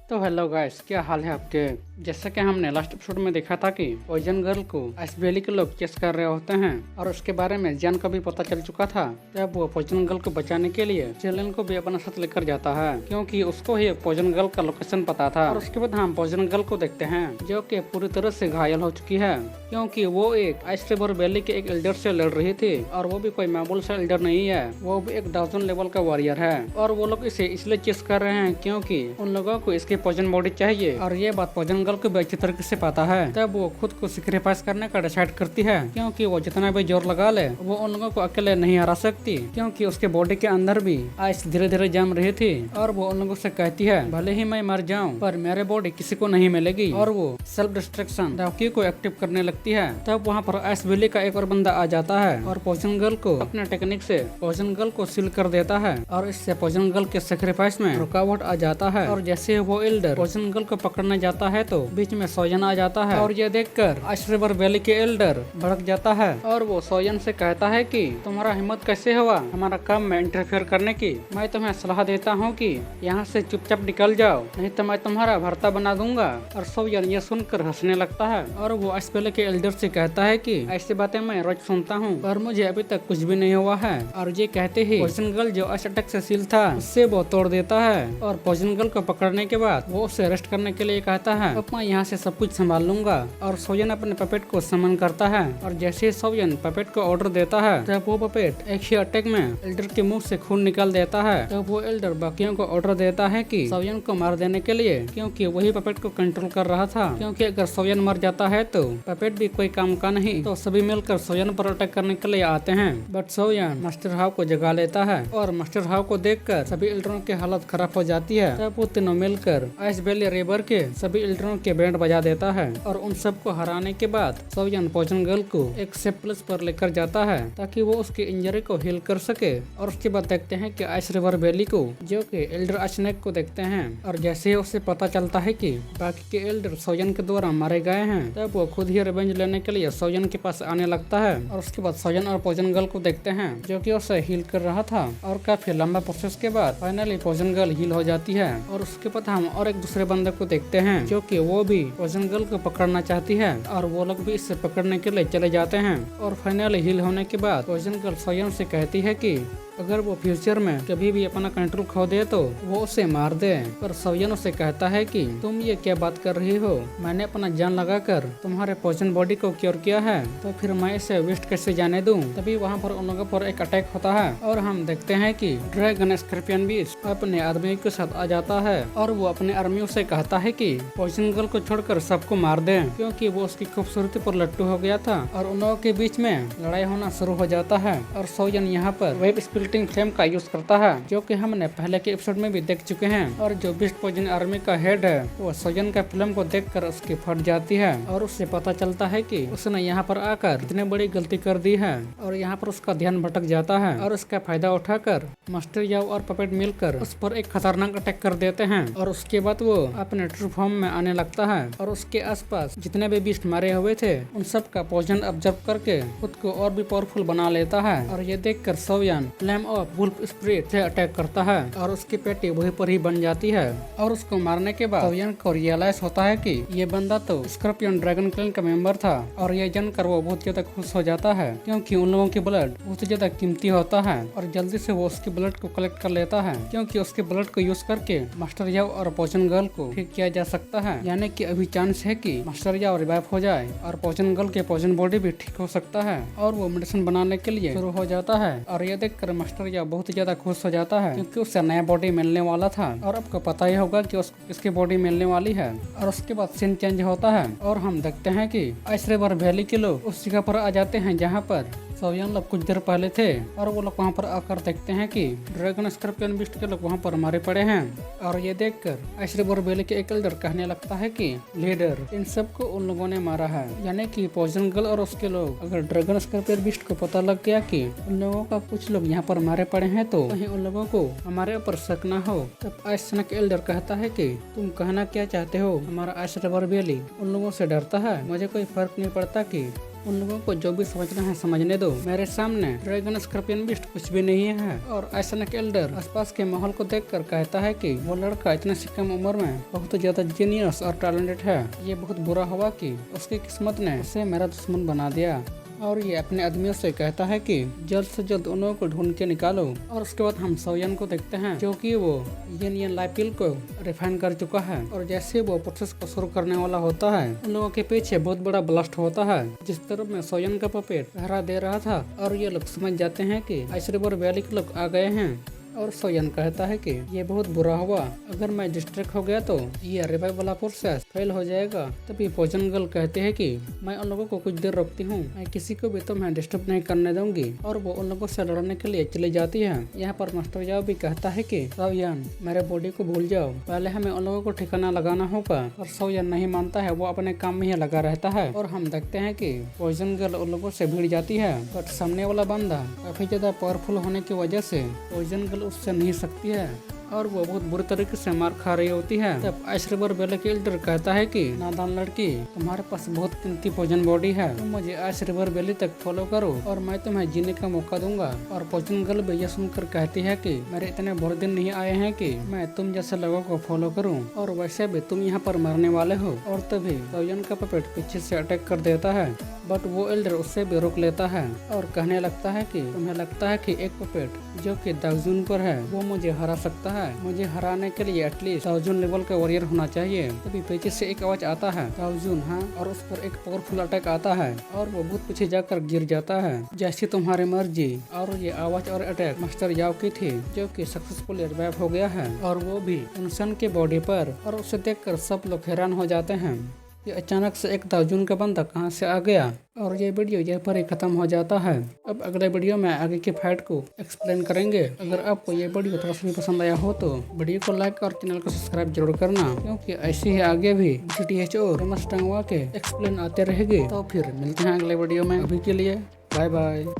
तो hello guys, क्या हाल है आपके। जैसा कि हमने लास्ट एपिसोड में देखा था कि पॉइजन गर्ल को आइस वैली के लोग चेस कर रहे होते हैं और उसके बारे में जैन को भी पता चल चुका था। तब वो पॉइजन गर्ल को बचाने के लिए जेलन को भी अपना साथ लेकर जाता है, क्योंकि उसको ही पॉइजन गर्ल का लोकेशन पता था। और उसके बाद हम पॉइजन गर्ल को देखते हैं, जो कि पूरी तरह से घायल हो चुकी है, क्योंकि वो एक आइस रिवर वैली के एक एल्डर से लड़ रही थी। और वो भी कोई मामूल सा एल्डर नहीं है, वो भी एक 1000 लेवल का वॉरियर है। और वो लोग इसे इसलिए चेस कर रहे हैं क्योंकि उन लोगों को इसकी पॉइजन बॉडी चाहिए। और ये बात पॉइजन गर्ल को भी अच्छी तरीके से पता है। तब वो खुद को सेक्रीफाइस करने का डिसाइड करती है, क्योंकि वो जितना भी जोर लगा ले वो उन लोगों को अकेले नहीं हरा सकती, क्योंकि उसके बॉडी के अंदर भी आइस धीरे धीरे जम रही थी। और वो उन लोगों से कहती है, भले ही मैं मर जाऊं पर मेरे बॉडी किसी को नहीं मिलेगी। और वो सेल्फ डिस्ट्रक्शन डॉकी को एक्टिव करने लगती है। तब वहाँ पर आइस वैली का एक और बंदा आ जाता है और पॉइजन गर्ल को अपने टेक्निक से पॉइजन गर्ल को सील कर देता है। और इससे पॉइजन गर्ल के सेक्रीफाइस में रुकावट आ जाता है। और जैसे वो एल्डर पॉइजन गर्ल को पकड़ने जाता है तो बीच में सोयन आ जाता है। और ये देखकर आइस रिवर वैली के एल्डर भड़क जाता है और वो सोयन से कहता है कि तुम्हारा हिम्मत कैसे हुआ हमारा काम में इंटरफेयर करने की। मैं तुम्हें सलाह देता हूँ कि यहाँ से चुपचाप निकल जाओ, नहीं तो मैं तुम्हारा भर्ता बना दूंगा। और सोयन ये सुनकर हंसने लगता है। और वो आइस वैली के एल्डर से कहता है कि ऐसी बातें मैं रोज सुनता हूँ, पर मुझे अभी तक कुछ भी नहीं हुआ है। और ये कहते ही पॉइजन गर्ल जो आइस अटैक से सील था उससे वो तोड़ देता है। और पॉइजन गर्ल को पकड़ने के बाद वो उसे अरेस्ट करने के लिए कहता है, अब मैं यहाँ से सब कुछ संभाल लूंगा। और सोयन अपने पपेट को समन करता है। और जैसे सोयन पपेट को ऑर्डर देता है तब वो पपेट एक ही अटैक में एल्डर के मुंह से खून निकाल देता है। तब वो एल्डर बाकियों को ऑर्डर देता है कि सोयन को मार देने के लिए, क्योंकि वही पपेट को कंट्रोल कर रहा था। क्योंकि अगर सोयन मर जाता है तो पपेट भी कोई काम का नहीं। तो सभी मिलकर सोयन पर अटैक करने के लिए आते हैं, बट सोयन मास्टर हाव को जगा लेता है। और मास्टर हाव को देखकर सभी एल्डरों की हालत खराब हो जाती है। तब वो तीनों मिलकर आइस वैली रिवर के सभी एल्डरों के बैंड बजा देता है। और उन सबको हराने के बाद सोयन पॉइजन गर्ल को एक सेफ प्लेस पर लेकर जाता है ताकि वो उसकी इंजरी को हील कर सके। और उसके बाद देखते हैं कि आइस रिवर वैली को जो कि एल्डर अचनेक को देखते हैं। और जैसे ही उसे पता चलता है कि बाकी के एल्डर सोयन के द्वारा मारे गए हैं, तब वो खुद ही रिवेंज लेने के लिए सोयन के पास आने लगता है। और उसके बाद सोयन और पॉइजन गर्ल को देखते हैं जो कि उसे हील कर रहा था। और काफी लंबा प्रोसेस के बाद फाइनली पॉइजन गर्ल हील हो जाती है। और उसके बाद हम और एक दूसरे बंदे को देखते हैं जो कि वो भी पॉइजन गर्ल को पकड़ना चाहती है। और वो लोग भी इससे पकड़ने के लिए चले जाते हैं। और फाइनली हील होने के बाद पॉइजन गर्ल सोयन से कहती है कि अगर वो फ्यूचर में कभी भी अपना कंट्रोल खो दे तो वो उसे मार दे। पर सोयन उसे कहता है कि तुम ये क्या बात कर रही हो, मैंने अपना जान लगाकर तुम्हारे पॉइजन बॉडी को क्योर किया है, तो फिर मैं इसे वेस्ट कैसे जाने दूं। तभी वहाँ पर उन लोगों पर एक अटैक होता है और हम देखते हैं कि ड्रैगन स्कॉर्पियन भी अपने आर्मी के साथ आ जाता है। और वो अपने आर्मियों से कहता है कि पॉइजन गर्ल को छोड़कर सबको मार दे, क्योंकि वो उसकी खूबसूरती पर लट्टू हो गया था। और उन लोगों के बीच में लड़ाई होना शुरू हो जाता है। और सोयन यहाँ पर वेब स्प्लिटिंग फ्लेम का यूज करता है, जो कि हमने पहले के एपिसोड में भी देख चुके हैं। और जो बीस्ट पॉइजन आर्मी का हेड है वो सोयन का फिल्म को देखकर उसकी फट जाती है। और उससे पता चलता है कि उसने यहाँ पर आकर कितने बड़ी गलती कर दी है। और यहाँ पर उसका ध्यान भटक जाता है। और उसका फायदा उठाकर मास्टर याओ और पपेट मिलकर उस पर एक खतरनाक अटैक कर देते हैं। और उसके बाद वो अपने ट्रू फॉर्म में आने लगता है। और उसके आसपास जितने भी बीस्ट मारे हुए थे उन सब का पॉइजन ऑब्जर्व करके खुद को और भी पावरफुल बना लेता है। और ये देखकर सोयन फ्लेम ऑफ वुल्फ स्पिरिट से अटैक करता है और उसकी पेटी वहीं पर ही बन जाती है। और उसको मारने के बाद सोयन को रियलाइज होता है कि ये बंदा तो स्कॉर्पियन ड्रैगन क्लैन का मेंबर था। और ये जानकर वो बहुत ज्यादा खुश हो जाता है, क्योंकि उन लोगों की ब्लड बहुत ज्यादा कीमती होता है। और जल्दी से वो उसकी ब्लड को कलेक्ट कर लेता है, क्योंकि उसके ब्लड को यूज करके मास्टर याओ और पॉइजन गर्ल को ठीक किया जा सकता है। यानी कि अभी चांस है कि मास्टर याओ रिवाइव हो जाए और पॉइजन गर्ल के पॉइजन बॉडी भी ठीक हो सकता है। और वो मेडिसिन बनाने के लिए शुरू हो जाता है। और ये देखकर मास्टर याओ बहुत ज्यादा खुश हो जाता है, क्योंकि उससे नया बॉडी मिलने वाला था। और आपको पता ही होगा कि उसको किसकी बॉडी मिलने वाली है। और उसके बाद सीन चेंज होता है और हम देखते हैं कि आइस रिवर वैली के लोग उस जगह पर आ जाते हैं जहाँ पर सोयन लोग कुछ देर पहले थे। और वो लोग वहाँ पर आकर देखते हैं कि ड्रैगन स्कॉर्पियन बीस्ट के लोग वहाँ पर मारे पड़े हैं। और ये देखकर आइस रिवर वैली के एक एल्डर कहने लगता है कि लीडर इन सबको उन लोगों ने मारा है, यानी कि पॉइजन गर्ल और उसके लोग। अगर ड्रैगन स्कॉर्पियन बीस्ट को पता लग गया कि उन लोगों का कुछ लोग यहाँ पर मारे पड़े हैं तो कहीं उन लोगों को हमारे ऊपर शक न हो। तब आइस स्नेक एल्डर कहता है कि तुम कहना क्या चाहते हो, हमारा आइस रिवर वैली उन लोगों से डरता है, मुझे कोई फर्क नहीं पड़ता कि उन लोगों को जो भी समझना है समझने दो। मेरे सामने ड्रैगन स्कॉर्पियन बीस्ट कुछ भी नहीं है। और आइसैक एल्डर आसपास के माहौल को देखकर कहता है कि वो लड़का इतने से कम उम्र में बहुत ज्यादा जीनियस और टैलेंटेड है। ये बहुत बुरा हुआ कि उसकी किस्मत ने उसे मेरा दुश्मन बना दिया। और ये अपने आदमियों से कहता है कि जल्द से जल्द उन लोगों को ढूंढ के निकालो। और उसके बाद हम सोयन को देखते हैं जो कि वो ये लाइपिल को रिफाइन कर चुका है। और जैसे वो प्रोसेस को शुरू करने वाला होता है, उन लोगों के पीछे बहुत बड़ा ब्लास्ट होता है जिस तरफ में सोयन का पपेट पहरा दे रहा था। और ये लोग समझ जाते हैं कि आइस रिवर वैली के लोग आ गए हैं। और सोयन कहता है कि ये बहुत बुरा हुआ, अगर मैं डिस्ट्रैक्ट हो गया तो ये रिवाइव वाला प्रोसेस फेल हो जाएगा। तभी पोइजन गर्ल कहते हैं कि मैं उन लोगों को कुछ देर रोकती हूँ, मैं किसी को भी तुम्हें डिस्टर्ब नहीं करने दूंगी। और वो उन लोगों से लड़ने के लिए चली जाती है। यहाँ पर मास्टर याओ भी कहता है कि सोयन मेरे बॉडी को भूल जाओ, पहले हमें उन लोगों को ठिकाना लगाना होगा। और सोयन नहीं मानता है, वो अपने काम में ही लगा रहता है। और हम देखते हैं कि पोइजन गर्ल उन लोगों से भिड़ जाती है, बट सामने वाला बंदा काफी ज्यादा पावरफुल होने की वजह से पोइजन गर्ल उससे नहीं सकती है। और वो बहुत बुरी तरीके से मार खा रही होती है। तब आइस रिवर वैली के एल्डर कहता है कि नादान लड़की, तुम्हारे पास बहुत कीमती पोइजन बॉडी है, तुम मुझे आइस रिवर वैली तक फॉलो करो और मैं तुम्हें जीने का मौका दूंगा। और पोइजन गर्ल भी यह सुनकर कहती है कि मेरे इतने बुरे दिन नहीं आए हैं कि मैं तुम जैसे लोगों को फॉलो करूं, और वैसे भी तुम यहाँ पर मरने वाले हो। और तभी सोयन का पपेट पीछे से अटैक कर देता है, बट वो एल्डर उससे भी रोक लेता है और कहने लगता है कि तुम्हें लगता है कि एक पपेट जो कि दाउजून पर है वो मुझे हरा सकता है। मुझे हराने के लिए एटलीस्ट दाउजून लेवल का वॉरियर होना चाहिए। तभी पीछे से एक आवाज आता है, दाउजून हाँ, और उस पर एक पावरफुल अटैक आता है और वो बहुत पीछे जाकर गिर जाता है। जैसी तुम्हारी मर्जी। और ये आवाज और अटैक मास्टर याओ की थी जो कि सक्सेसफुल रिवाइव हो गया है, और वो भी इंसान के बॉडी पर। और उसे देखकर सब लोग हैरान हो जाते हैं ये अचानक से एक दाउजून का बंदा कहाँ से आ गया। और ये वीडियो यहाँ पर ही खत्म हो जाता है। अब अगले वीडियो में आगे की फाइट को एक्सप्लेन करेंगे। अगर आपको ये वीडियो थोड़ा सा भी पसंद आया हो तो वीडियो को लाइक और चैनल को सब्सक्राइब जरूर करना, क्योंकि ऐसे ही आगे भी GTH और फेमस टंगवा के एक्सप्लेन आते रहेंगे। तो फिर मिलते हैं अगले वीडियो में। अभी के लिए बाय बाय।